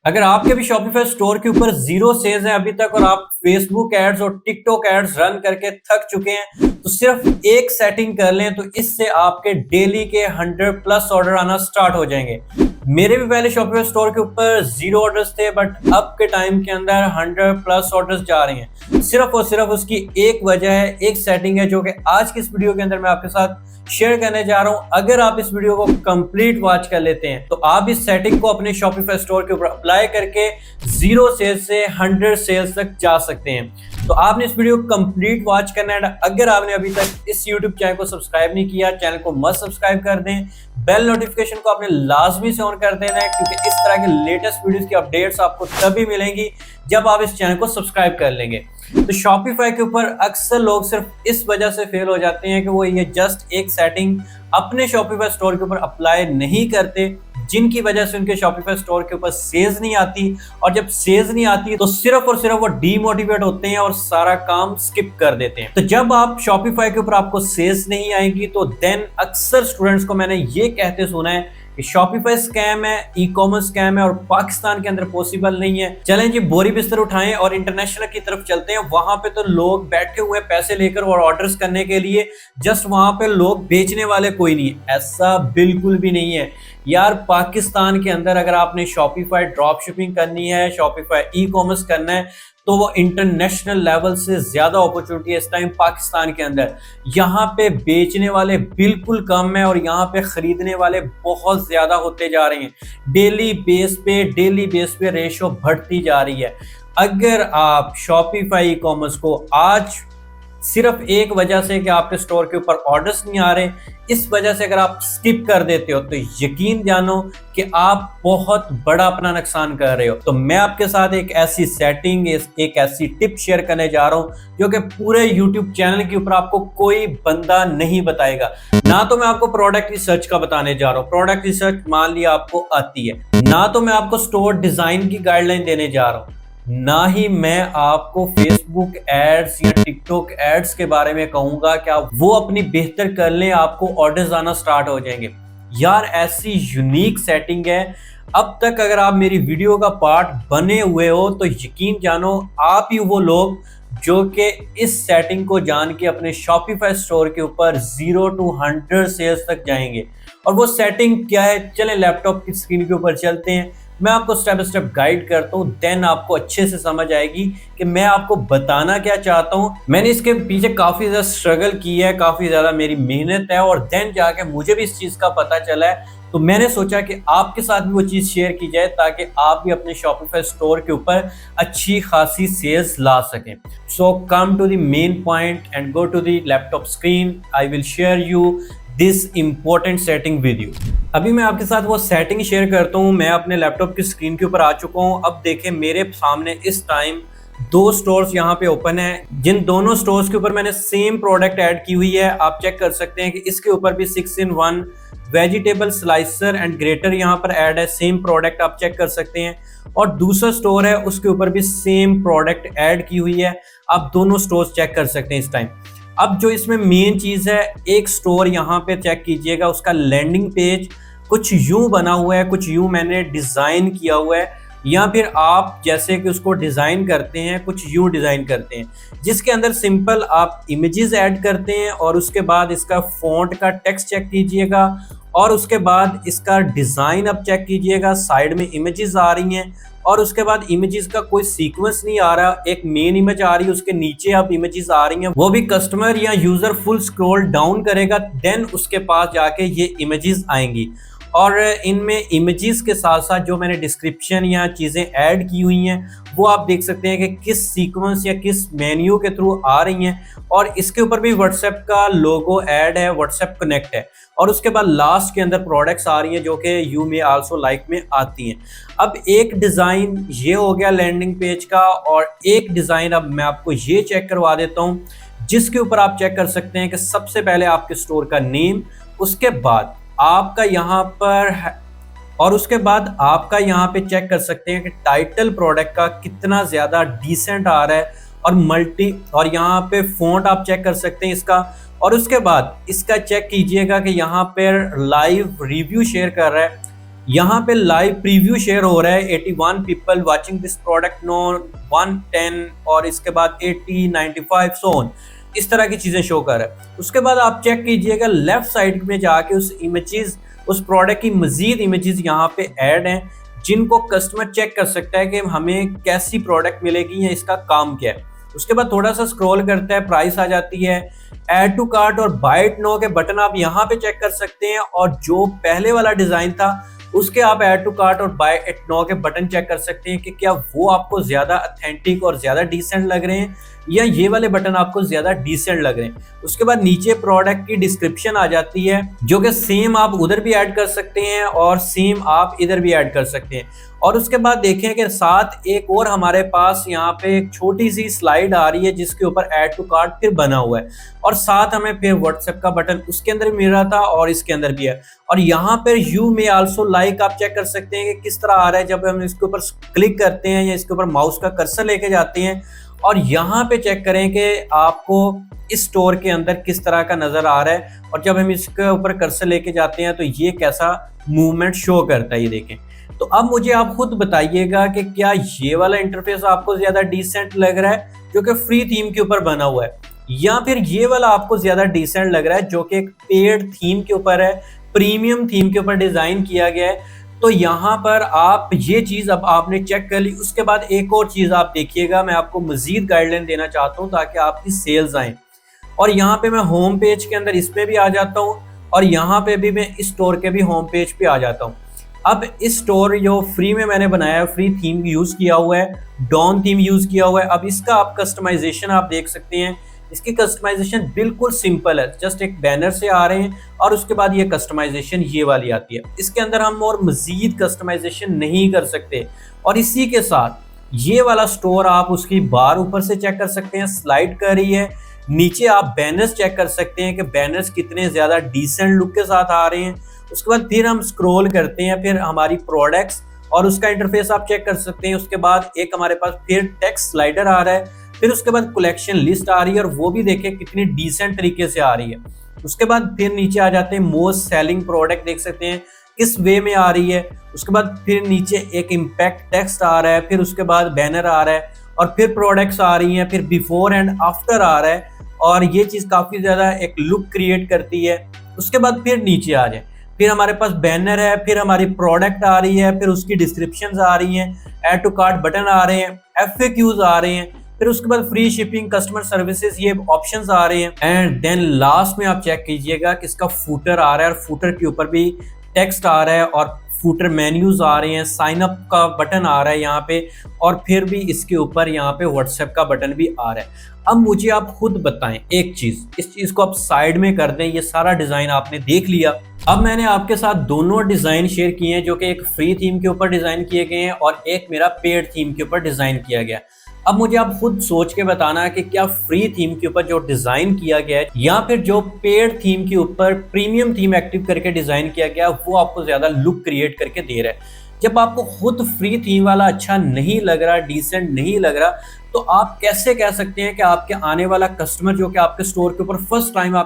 अगर आपके भी शॉपिफाई स्टोर के ऊपर जीरो सेल्स है अभी तक और आप फेसबुक एड्स और टिकटॉक एड्स रन करके थक चुके हैं तो सिर्फ एक सेटिंग कर लें तो इससे आपके डेली के 100 प्लस ऑर्डर आना स्टार्ट हो जाएंगे। मेरे भी पहले शॉपिफाई स्टोर के ऊपर जीरो ऑर्डर्स थे बट अब के टाइम के अंदर 100 प्लस ऑर्डर्स जा रहे हैं। सिर्फ और सिर्फ उसकी एक वजह है, एक सेटिंग है जो कि आज की इस वीडियो के अंदर मैं आपके साथ शेयर करने जा रहा हूं। अगर आप इस वीडियो को कंप्लीट वॉच कर लेते हैं तो आप इस सेटिंग को अपने शॉपिफाई स्टोर के ऊपर अप्लाई करके जीरो सेल्स से 100 सेल्स तक जा सकते हैं। तो आपने इस वीडियो को कंप्लीट वॉच करना है। अगर आपने अभी तक इस YouTube चैनल को सब्सक्राइब नहीं किया, चैनल को मस्ट सब्सक्राइब कर दें। बेल नोटिफिकेशन को आपने लाजमी से ऑन कर देना है क्योंकि इस तरह के लेटेस्ट वीडियोस की अपडेट्स आपको तभी मिलेंगी जब आप इस चैनल को सब्सक्राइब कर लेंगे। तो शॉपिफाई के ऊपर अक्सर लोग सिर्फ इस वजह से फेल हो जाते हैं कि वो ये जस्ट एक सेटिंग अपने शॉपिफाई स्टोर के ऊपर अप्लाई नहीं करते, जिनकी वजह से उनके शॉपिफाई स्टोर के ऊपर सेल्स नहीं आती। और जब सेल्स नहीं आती तो सिर्फ और सिर्फ वो डीमोटिवेट होते हैं और सारा काम स्किप कर देते हैं। तो जब आप शॉपिफाई के ऊपर आपको सेल्स नहीं आएगी तो देन अक्सर स्टूडेंट्स को मैंने ये कहते सुना है कि शॉपिफाई स्कैम है, ई कॉमर्स स्कैम है और पाकिस्तान के अंदर पॉसिबल नहीं है। चलें जी, बोरी बिस्तर उठाएं और इंटरनेशनल की तरफ चलते हैं। वहां पे तो लोग बैठे हुए पैसे लेकर और ऑर्डर्स करने के लिए, जस्ट वहां पे लोग बेचने वाले कोई नहीं। ऐसा बिल्कुल भी नहीं है यार। पाकिस्तान के अंदर अगर आपने शॉपिफाई ड्रॉप शिपिंग करनी है, शॉपिफाई ई कॉमर्स करना है तो वो इंटरनेशनल लेवल से ज्यादा अपॉर्चुनिटी है इस टाइम पाकिस्तान के अंदर। यहाँ पे बेचने वाले बिल्कुल कम है और यहाँ पे खरीदने वाले बहुत ज्यादा होते जा रहे हैं। डेली बेस पे रेशो बढ़ती जा रही है। अगर आप शॉपिफाई ई कॉमर्स को आज सिर्फ एक वजह से कि आपके स्टोर के ऊपर ऑर्डर्स नहीं आ रहे, इस वजह से अगर आप स्किप कर देते हो तो यकीन जानो कि आप बहुत बड़ा अपना नुकसान कर रहे हो। तो मैं आपके साथ एक ऐसी सेटिंग, एक ऐसी टिप शेयर करने जा रहा हूं जो कि पूरे YouTube चैनल के ऊपर आपको कोई बंदा नहीं बताएगा। ना तो मैं आपको प्रोडक्ट रिसर्च का बताने जा रहा हूँ, प्रोडक्ट रिसर्च मान लिया आपको आती है। ना तो मैं आपको स्टोर डिजाइन की गाइडलाइन देने जा रहा हूँ, ना ही मैं आपको फेसबुक एड्स या टिकटॉक एड्स के बारे में कहूंगा कि आप वो अपनी बेहतर कर लें, आपको ऑर्डर्स आना स्टार्ट हो जाएंगे। यार ऐसी यूनिक सेटिंग है। अब तक अगर आप मेरी वीडियो का पार्ट बने हुए हो तो यकीन जानो आप ही वो लोग जो कि इस सेटिंग को जान के अपने शॉपिफाई स्टोर के ऊपर 0 to 100 सेल्स तक जाएंगे। और वो सेटिंग क्या है, चलें लैपटॉप की स्क्रीन के ऊपर चलते हैं, मैं आपको स्टेप बाय स्टेप गाइड करता हूँ। देन आपको अच्छे से समझ आएगी कि मैं आपको बताना क्या चाहता हूँ। मैंने इसके पीछे काफी ज्यादा स्ट्रगल की है, काफी ज्यादा मेरी मेहनत है और देन जाके मुझे भी इस चीज का पता चला है। तो मैंने सोचा कि आपके साथ भी वो चीज शेयर की जाए ताकि आप भी अपने शॉपिफाई स्टोर के ऊपर अच्छी खासी सेल्स ला सकें। So come to the main point and go to the laptop screen. I will share you this important setting with you. अभी मैं आपके साथ वो सेटिंग शेयर करता हूँ। मैं अपने लैपटॉप की स्क्रीन के ऊपर आ चुका हूँ। अब देखें मेरे सामने इस टाइम दो स्टोर्स यहाँ पे ओपन है, जिन दोनों स्टोर्स के ऊपर मैंने सेम प्रोडक्ट ऐड की हुई है। आप चेक कर सकते हैं कि इसके ऊपर भी 6-in-1 vegetable slicer and greater यहाँ पर ऐड है। सेम प्रोडक्ट आप चेक कर सकते हैं। और दूसरा स्टोर है उसके ऊपर भी सेम प्रोडक्ट ऐड की हुई है। आप दोनों स्टोर्स चेक कर सकते हैं इस टाइम। अब जो इसमें मेन चीज है, एक स्टोर यहाँ पे चेक कीजिएगा, उसका लैंडिंग पेज कुछ यूं बना हुआ है, कुछ यूं मैंने डिजाइन किया हुआ है, या फिर आप जैसे कि उसको डिजाइन करते हैं कुछ यूं डिजाइन करते हैं, जिसके अंदर सिंपल आप इमेजेस ऐड करते हैं और उसके बाद इसका फॉन्ट का टेक्स्ट चेक कीजिएगा और उसके बाद इसका डिजाइन आप चेक कीजिएगा। साइड में इमेजेस आ रही हैं और उसके बाद इमेजेस का कोई सीक्वेंस नहीं आ रहा, एक मेन इमेज आ रही है, उसके नीचे अब इमेजेस आ रही हैं, वो भी कस्टमर या यूजर फुल स्क्रॉल डाउन करेगा देन उसके पास जाके ये इमेजेस आएंगी। और इनमें इमेजेस के साथ साथ जो मैंने डिस्क्रिप्शन या चीज़ें ऐड की हुई हैं वो आप देख सकते हैं कि किस सीक्वेंस या किस मेन्यू के थ्रू आ रही हैं। और इसके ऊपर भी व्हाट्सएप का लोगो ऐड है, व्हाट्सएप कनेक्ट है। और उसके बाद लास्ट के अंदर प्रोडक्ट्स आ रही हैं जो कि यू मे आल्सो लाइक में आती हैं। अब एक डिज़ाइन ये हो गया लैंडिंग पेज का, और एक डिज़ाइन अब मैं आपको ये चेक करवा देता हूँ जिसके ऊपर आप चेक कर सकते हैं कि सबसे पहले आपके स्टोर का नेम, उसके बाद आपका यहाँ पर और उसके बाद आपका यहाँ पे चेक कर सकते हैं कि टाइटल प्रोडक्ट का कितना ज़्यादा डिसेंट आ रहा है और यहाँ पे फ़ॉन्ट आप चेक कर सकते हैं इसका। और उसके बाद इसका चेक कीजिएगा कि यहाँ पर लाइव रिव्यू शेयर कर रहा है यहाँ पे लाइव प्रीव्यू शेयर हो रहा है, 81 people watching this product no 110 और इसके बाद 80 95 सो ऑन, इस तरह की चीजें शो कर रहा है। उसके बाद आप चेक कीजिएगा लेफ्ट साइड में जाके उस इमेजेस, उस प्रोडक्ट की मजीद इमेजेस यहाँ पे ऐड हैं जिनको कस्टमर चेक कर सकता है कि हमें कैसी प्रोडक्ट मिलेगी या इसका काम क्या है। उसके बाद थोड़ा सा स्क्रॉल करता है, प्राइस आ जाती है, ऐड टू कार्ट और बाय इट नाउ के बटन आप यहाँ पे चेक कर सकते हैं, और जो पहले वाला डिजाइन था उसके आप ऐड टू कार्ट और बाय इट नाउ के बटन चेक कर सकते हैं कि क्या वो आपको ज्यादा ऑथेंटिक और ज्यादा डिसेंट लग रहे हैं या ये वाले बटन आपको ज्यादा डिसेंट लग रहे हैं। उसके बाद नीचे प्रोडक्ट की डिस्क्रिप्शन आ जाती है जो कि सेम आप उधर भी ऐड कर सकते हैं और सेम आप इधर भी ऐड कर सकते हैं। और उसके बाद देखें कि साथ एक और हमारे पास यहाँ पे एक छोटी सी स्लाइड आ रही है जिसके ऊपर ऐड टू कार्ट फिर बना हुआ है, और साथ हमें फिर व्हाट्सएप का बटन उसके अंदर मिल रहा था और इसके अंदर भी है। और यहाँ पर यू मे आल्सो लाइक आप चेक कर सकते हैं कि किस तरह आ रहा है जब हम इसके ऊपर क्लिक करते हैं या इसके ऊपर माउस का कर्सर लेके जाते हैं, और यहाँ पे चेक करें कि आपको इस स्टोर के अंदर किस तरह का नजर आ रहा है, और जब हम इसके ऊपर कर्सर लेके जाते हैं तो ये कैसा मूवमेंट शो करता है, ये देखें। तो अब मुझे आप खुद बताइएगा कि क्या ये वाला इंटरफेस आपको ज्यादा डिसेंट लग रहा है जो कि फ्री थीम के ऊपर बना हुआ है, या फिर ये वाला आपको ज्यादा डिसेंट लग रहा है जो कि एक पेड थीम के ऊपर है, प्रीमियम थीम के ऊपर डिजाइन किया गया है। तो यहाँ पर आप ये चीज अब आपने चेक कर ली। उसके बाद एक और चीज आप देखिएगा, मैं आपको मजीद गाइडलाइन देना चाहता हूँ ताकि आपकी सेल्स आए। और यहाँ पे मैं होम पेज के अंदर इसमें भी आ जाता हूँ, और यहाँ पे भी मैं इस स्टोर के भी होम पेज पे आ जाता हूँ। अब इस स्टोर जो फ्री में मैंने बनाया है, फ्री थीम यूज किया हुआ है, डॉन थीम यूज किया हुआ है। अब इसका आप कस्टमाइजेशन आप देख सकते हैं, इसकी कस्टमाइजेशन बिल्कुल सिंपल है, जस्ट एक बैनर से आ रहे हैं और उसके बाद ये कस्टमाइजेशन ये वाली आती है। इसके अंदर हम और मजीद कस्टमाइजेशन नहीं कर सकते। और इसी के साथ ये वाला स्टोर आप उसकी बार ऊपर से चेक कर सकते हैं, स्लाइड कर रही है, नीचे आप बैनर्स चेक कर सकते हैं कि बैनर्स कितने ज्यादा डिसेंट लुक के साथ आ रहे हैं। उसके बाद फिर हम स्क्रॉल करते हैं, फिर हमारी प्रोडक्ट्स और उसका इंटरफेस आप चेक कर सकते हैं। उसके बाद एक हमारे पास फिर टेक्स्ट स्लाइडर आ रहा है, फिर उसके बाद कलेक्शन लिस्ट आ रही है, और वो भी देखें कितनी डिसेंट तरीके से आ रही है। उसके बाद फिर नीचे आ जाते हैं, मोस्ट सेलिंग प्रोडक्ट देख सकते हैं किस वे में आ रही है। उसके बाद फिर नीचे एक इम्पैक्ट टेक्स्ट आ रहा है, फिर उसके बाद बैनर आ रहा है, और फिर प्रोडक्ट्स आ रही हैं, फिर बिफोर एंड आफ्टर आ रहा है, और ये चीज काफी ज्यादा एक लुक क्रिएट करती है। उसके बाद फिर नीचे आ जाए, फिर हमारे पास बैनर है, फिर हमारी प्रोडक्ट आ रही है, फिर उसकी डिस्क्रिप्शंस आ रही हैं, ऐड टू कार्ट बटन आ रहे हैं, FAQs आ रहे हैं, फिर उसके बाद फ्री शिपिंग, कस्टमर सर्विसेज, ये ऑप्शंस आ रहे हैं। एंड देन लास्ट में आप चेक कीजिएगा कि इसका फूटर आ रहा है, और फूटर के ऊपर भी टेक्स्ट आ रहा है, और फूटर मेन्यूज आ रहे हैं, साइन अप का बटन आ रहा है यहाँ पे, और फिर भी इसके ऊपर यहाँ पे व्हाट्सएप का बटन भी आ रहा है। अब मुझे आप खुद बताएं एक चीज, इस चीज को आप साइड में कर दें, ये सारा डिजाइन आपने देख लिया। अब मैंने आपके साथ दोनों डिजाइन शेयर किए हैं जो कि एक फ्री थीम के ऊपर डिजाइन किए गए हैं और एक मेरा पेड थीम के ऊपर डिजाइन किया गया। अब मुझे आप खुद सोच के बताना है कि क्या फ्री थीम के ऊपर जो डिजाइन किया गया है या फिर जो पेड थीम के ऊपर प्रीमियम थीम एक्टिव करके डिजाइन किया गया वो आपको ज्यादा लुक क्रिएट करके दे रहा है। जब आपको खुद फ्री थीम वाला अच्छा नहीं लग रहा, डिसेंट नहीं लग रहा, तो आप कैसे कह सकते हैं कि आपके आने वाला कस्टमर जो कि आपके स्टोर के ऊपर फर्स्ट टाइम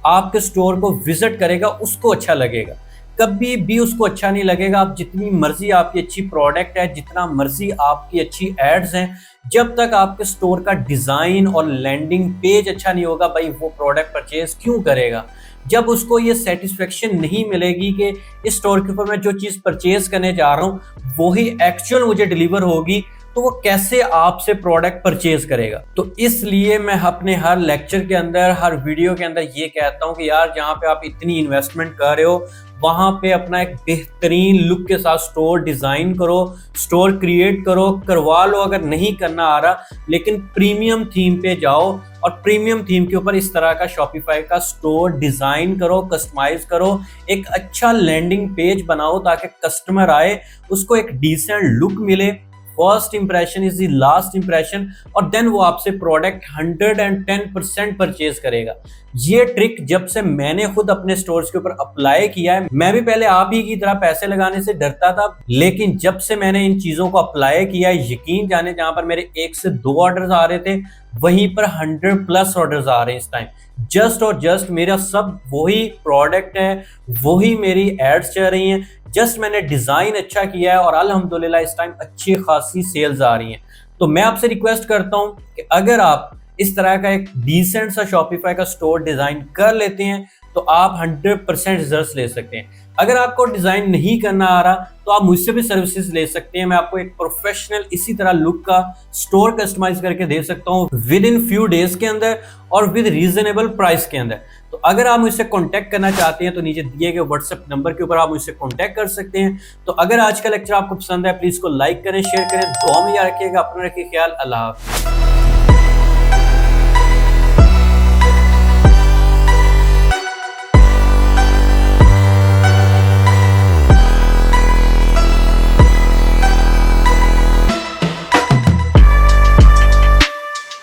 आपके स्टोर को विजिट करेगा उसको अच्छा लगेगा? कभी भी उसको अच्छा नहीं लगेगा। आप जितनी मर्जी आपकी अच्छी प्रोडक्ट है, जितना मर्जी आपकी अच्छी एड्स हैं, जब तक आपके स्टोर का डिजाइन और लैंडिंग पेज अच्छा नहीं होगा, भाई वो प्रोडक्ट परचेज क्यों करेगा? जब उसको ये सेटिस्फेक्शन नहीं मिलेगी कि इस स्टोर के ऊपर मैं जो चीज परचेज करने जा रहा हूँ वही एक्चुअल मुझे डिलीवर होगी, तो वो कैसे आपसे प्रोडक्ट परचेज करेगा? तो इसलिए मैं अपने हर लेक्चर के अंदर, हर वीडियो के अंदर ये कहता हूँ कि यार जहाँ पे आप इतनी इन्वेस्टमेंट कर रहे हो वहां पे अपना एक बेहतरीन लुक के साथ स्टोर डिजाइन करो, स्टोर क्रिएट करो, करवा लो अगर नहीं करना आ रहा, लेकिन प्रीमियम थीम पे जाओ और प्रीमियम थीम के ऊपर इस तरह का शॉपिफाई का स्टोर डिजाइन करो, कस्टमाइज करो, एक अच्छा लैंडिंग पेज बनाओ ताकि कस्टमर आए उसको एक डिसेंट लुक मिले। First impression is the last impression, और देन वो आपसे प्रोडक्ट 110% परचेज करेगा। ये ट्रिक जब से मैंने खुद अपने स्टोर्स के ऊपर अप्लाई किया है, मैं भी पहले आप ही की तरह पैसे लगाने से डरता था, लेकिन जब से मैंने इन चीजों को अप्लाई किया, यकीन जाने जहां पर मेरे 1 से 2 ऑर्डर्स आ रहे थे वहीं पर 100+ ऑर्डर्स आ रहे हैं इस टाइम। जस्ट और जस्ट मेरा सब वही प्रोडक्ट है, वही मेरी एड्स चल रही हैं, जस्ट मैंने डिजाइन अच्छा किया है और अल्हम्दुलिल्लाह इस टाइम अच्छी खासी सेल्स आ रही हैं। तो मैं आपसे रिक्वेस्ट करता हूं कि अगर आप इस तरह का एक डिसेंट सा शॉपिफाई का स्टोर डिजाइन कर लेते हैं तो आप 100% रिजल्ट्स ले सकते हैं। अगर आपको डिजाइन नहीं करना आ रहा तो आप मुझसे भी सर्विसेज ले सकते हैं। मैं आपको एक प्रोफेशनल इसी तरह लुक का स्टोर कस्टमाइज करके दे सकता हूँ विद इन फ्यू डेज के अंदर और विद रीजनेबल प्राइस के अंदर। तो अगर आप मुझसे कांटेक्ट करना चाहते हैं तो नीचे दिए गए व्हाट्सएप नंबर के ऊपर आप मुझसे कांटेक्ट कर सकते हैं। तो अगर आज का लेक्चर आपको पसंद है प्लीज को लाइक करें, शेयर करें, दुआ में याद रखिएगा, अपना रखिए ख्याल। अल्लाह हाफ़िज़।